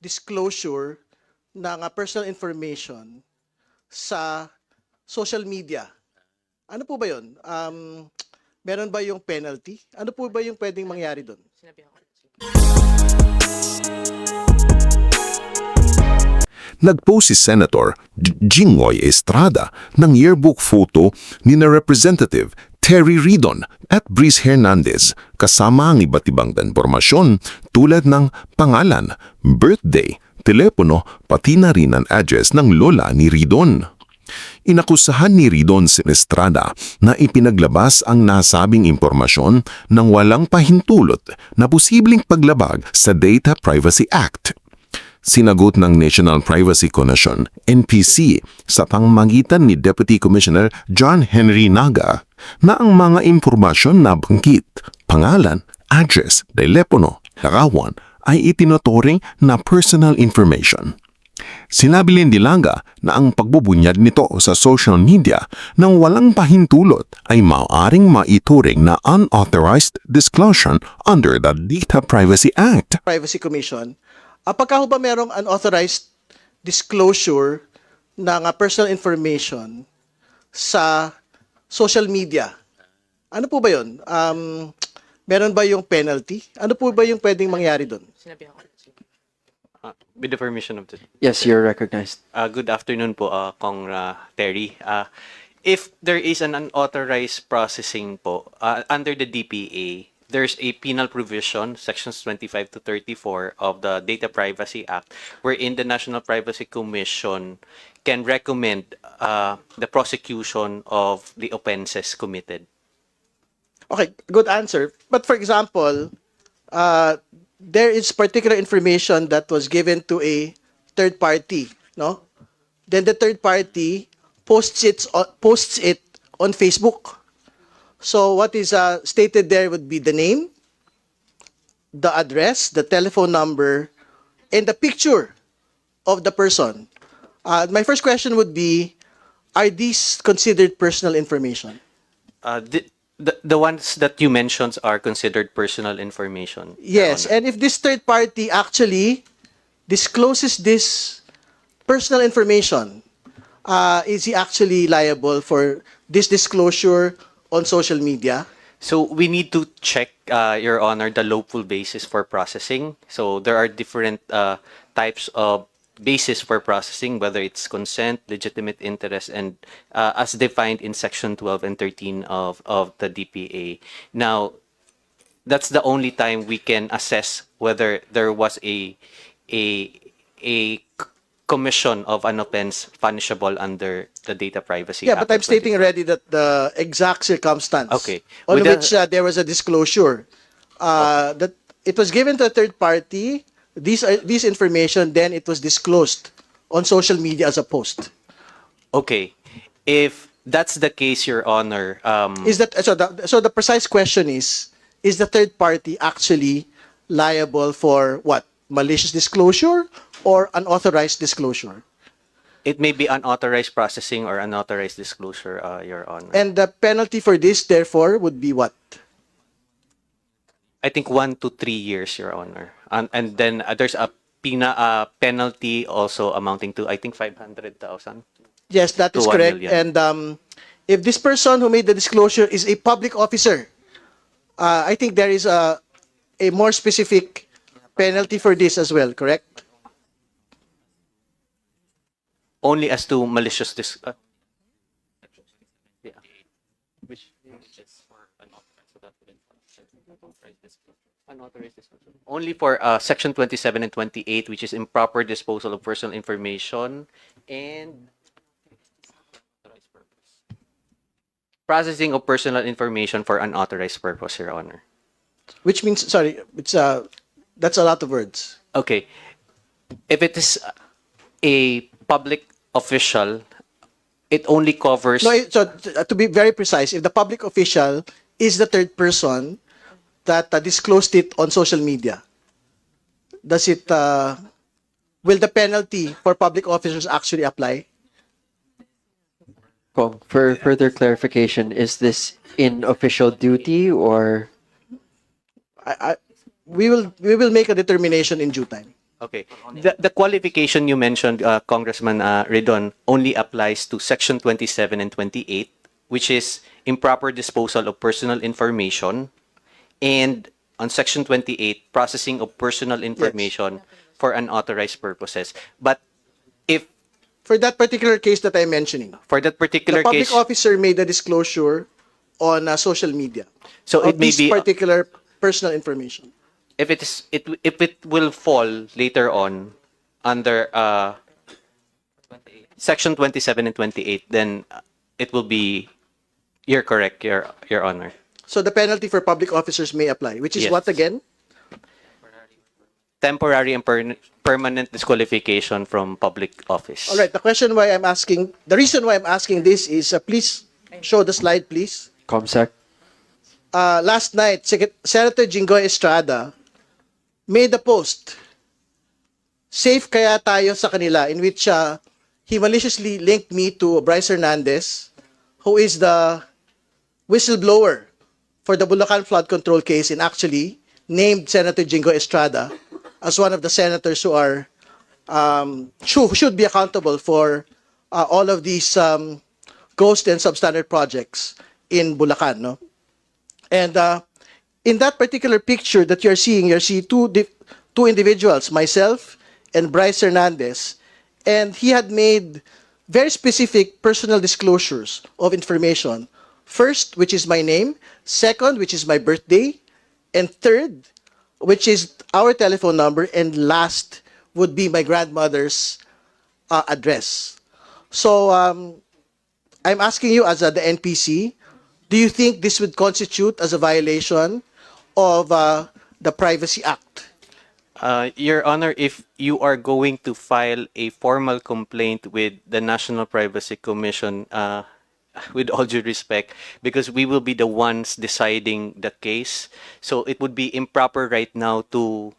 disclosure ng personal information sa social media. Ano po ba yun? Meron ba yung penalty? Ano po ba yung pwedeng mangyari doon? Nagpost si Senator Jingoy Estrada ng yearbook photo ni na Representative Terry Ridon at Brice Hernandez kasama ang iba't ibang impormasyon tulad ng pangalan, birthday, telepono, pati na rin ang address ng lola ni Ridon. Inakusahan ni Ridon si Estrada na ipinaglabas ang nasabing impormasyon ng walang pahintulot na posibleng paglabag sa Data Privacy Act. Sinagot ng National Privacy Commission, NPC, sa pamamagitan ni Deputy Commissioner John Henry Naga na ang mga impormasyon na banggit, pangalan, address, telepono, larawan ay itinuturing na personal information. Sinabi din ni Naga na ang pagbubunyag nito sa social media ng walang pahintulot ay maaaring maituring na unauthorized disclosure under the Data Privacy Act. Privacy Commission, pagka ho ba merong unauthorized disclosure ng personal information sa social media, ano po ba yun? Meron ba yung penalty? Ano po ba yung pwedeng mangyari doon? With the permission of the... Yes, you're recognized. Good afternoon po, Kong Terry. If there is an unauthorized processing po, under the DPA, there's a penal provision, sections 25 to 34 of the Data Privacy Act, wherein the National Privacy Commission can recommend the prosecution of the offenses committed. Okay, good answer. But for example, there is particular information that was given to a third party, no? Then the third party posts it on Facebook. So what is stated there would be the name, the address, the telephone number, and the picture of the person. My first question would be, are these considered personal information? The ones that you mentioned are considered personal information. Yes, and if this third party actually discloses this personal information, is he actually liable for this disclosure on social media? So we need to check, Your Honor, the lawful basis for processing. So there are different types of basis for processing, whether it's consent, legitimate interest, and as defined in Section 12 and 13 of the DPA. Now, that's the only time we can assess whether there was a commission of an offense punishable under the Data Privacy Act. Yeah, but I'm stating already that the exact circumstance on which there was a disclosure, that it was given to a third party, these information, then it was disclosed on social media as a post. Okay. If that's the case, Your Honor, Is that so the precise question is the third party actually liable for what? Malicious disclosure or unauthorized disclosure? it may be unauthorized processing or unauthorized disclosure, Your Honor. And the penalty for this, therefore, would be what? I think 1 to 3 years, Your Honor. And then there's a penalty also amounting to, I think, 500,000. Yes, that is To 1 correct. million. And if this person who made the disclosure is a public officer, I think there is a more specific penalty for this as well, correct? Only as to malicious yeah. Which is for unauthorized disclosure. Only for Section 27 and 28, which is improper disposal of personal information and processing of personal information for unauthorized purpose, Your Honor. Which means, sorry, it's that's a lot of words. Okay. If it is a public official, it only covers... No, so to be very precise, if the public official is the third person that disclosed it on social media, does it, will the penalty for public officers actually apply? Well, for further clarification, is this in official duty or? We will make a determination in due time. Okay. The qualification you mentioned, Congressman Ridon, only applies to Section 27 and 28, which is improper disposal of personal information, and on Section 28, processing of personal Yes. information for unauthorized purposes. But if For that particular case that I'm mentioning, for that the particular public case, officer made a disclosure on social media so it of may this be particular personal information. if it will fall later on under Section 27 and 28, then it will be, you're correct, Your Honor. So the penalty for public officers may apply, which is Yes. what again? Temporary and permanent disqualification from public office. All right. The reason why I'm asking this is, please show the slide, please. Comsec. Last night, Senator Jingoy Estrada made a post, safe kaya tayo sa kanila, in which he maliciously linked me to Bryce Hernandez, who is the whistleblower for the Bulacan flood control case, and actually named Senator Jingoy Estrada as one of the senators who are should be accountable for all of these ghost and substandard projects in Bulacan, no? And in that particular picture that you're seeing, two individuals, myself and Bryce Hernandez, and he had made very specific personal disclosures of information. First, which is my name. Second, which is my birthday. And third, which is our telephone number. And last would be my grandmother's address. So I'm asking you as the NPC, do you think this would constitute as a violation of the Privacy Act? Your Honor, if you are going to file a formal complaint with the National Privacy Commission, with all due respect, because we will be the ones deciding the case, so it would be improper right now to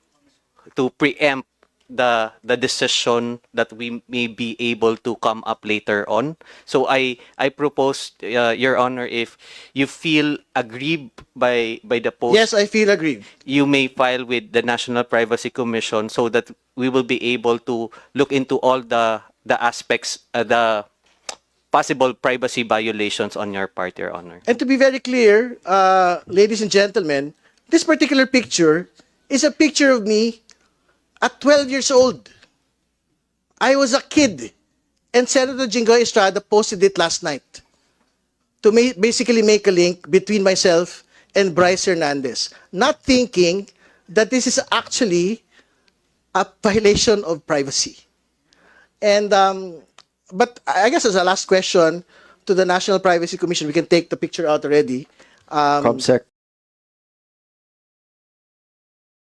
preempt the decision that we may be able to come up later on. So I propose, Your Honor, if you feel aggrieved by the post, Yes, I feel aggrieved. you may file with the National Privacy Commission so that we will be able to look into all the aspects, the possible privacy violations on your part, Your Honor. And to be very clear, ladies and gentlemen, this particular picture is a picture of me at 12 years old. I was a kid. And Senator Jingoy Estrada posted it last night to basically make a link between myself and Bryce Hernandez, not thinking that this is actually a violation of privacy. And but I guess as a last question to the National Privacy Commission, we can take the picture out already. Comsec.